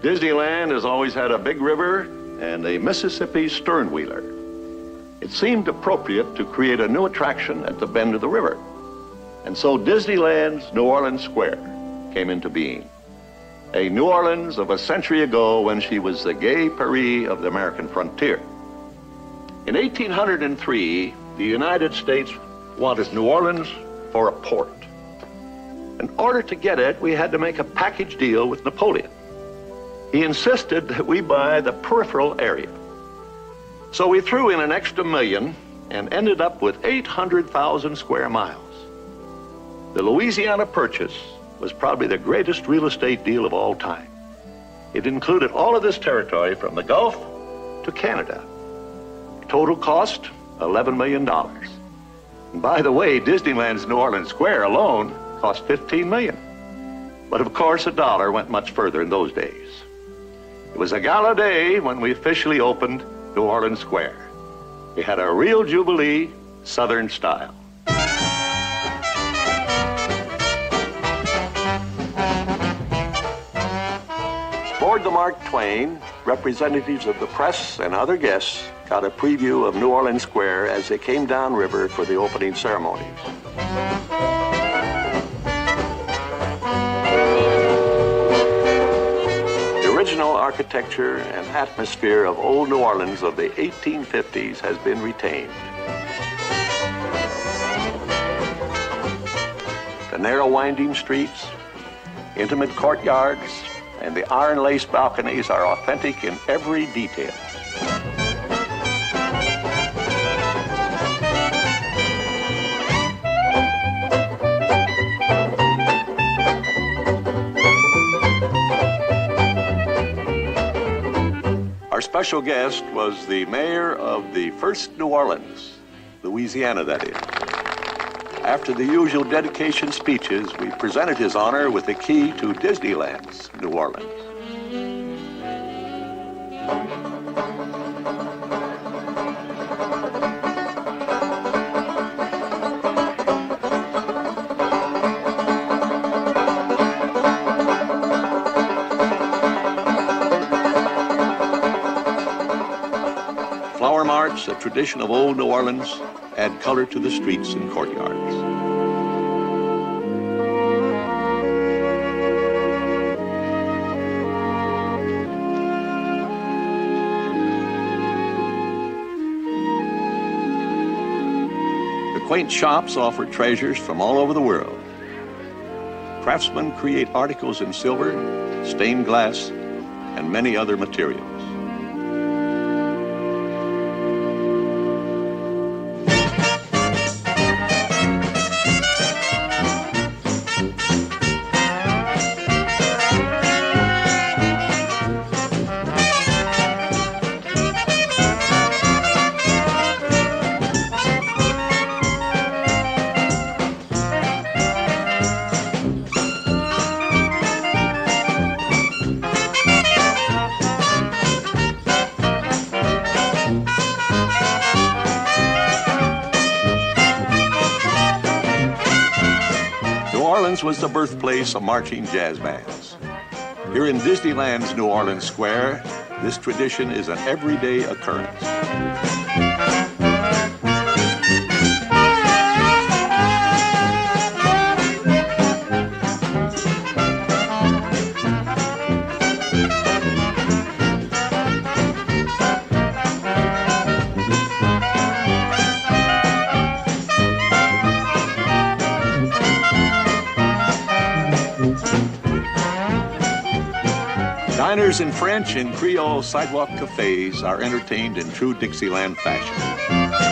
Disneyland has always had a big river and a Mississippi sternwheeler. It seemed appropriate to create a new attraction at the bend of the river. And so Disneyland's New Orleans Square came into being. A New Orleans of a century ago when she was the gay Paris of the American frontier. In 1803, the United States wanted New Orleans for a port. In order to get it, we had to make a package deal with Napoleon. He insisted that we buy the peripheral area. So we threw in an extra million and ended up with 800,000 square miles. The Louisiana Purchase was probably the greatest real estate deal of all time. It included all of this territory from the Gulf to Canada. Total cost, $11 million. And by the way, Disneyland's New Orleans Square alone cost $15 million. But of course, a dollar went much further in those days. It was a gala day when we officially opened New Orleans Square. We had a real jubilee, Southern style. Aboard the Mark Twain, representatives of the press and other guests got a preview of New Orleans Square as they came downriver for the opening ceremonies. The original architecture and atmosphere of old New Orleans of the 1850s has been retained. The narrow winding streets, intimate courtyards, and the iron-lace balconies are authentic in every detail. Our special guest was the mayor of the first New Orleans, Louisiana, that is. After the usual dedication speeches, we presented his honor with the key to Disneyland's New Orleans. Flower march, a tradition of old New Orleans, add color to the streets and courtyards. The quaint shops offer treasures from all over the world. Craftsmen create articles in silver, stained glass, and many other materials. Was the birthplace of marching jazz bands. Here in Disneyland's New Orleans Square, this tradition is an everyday occurrence. Diners in French and Creole sidewalk cafes are entertained in true Dixieland fashion.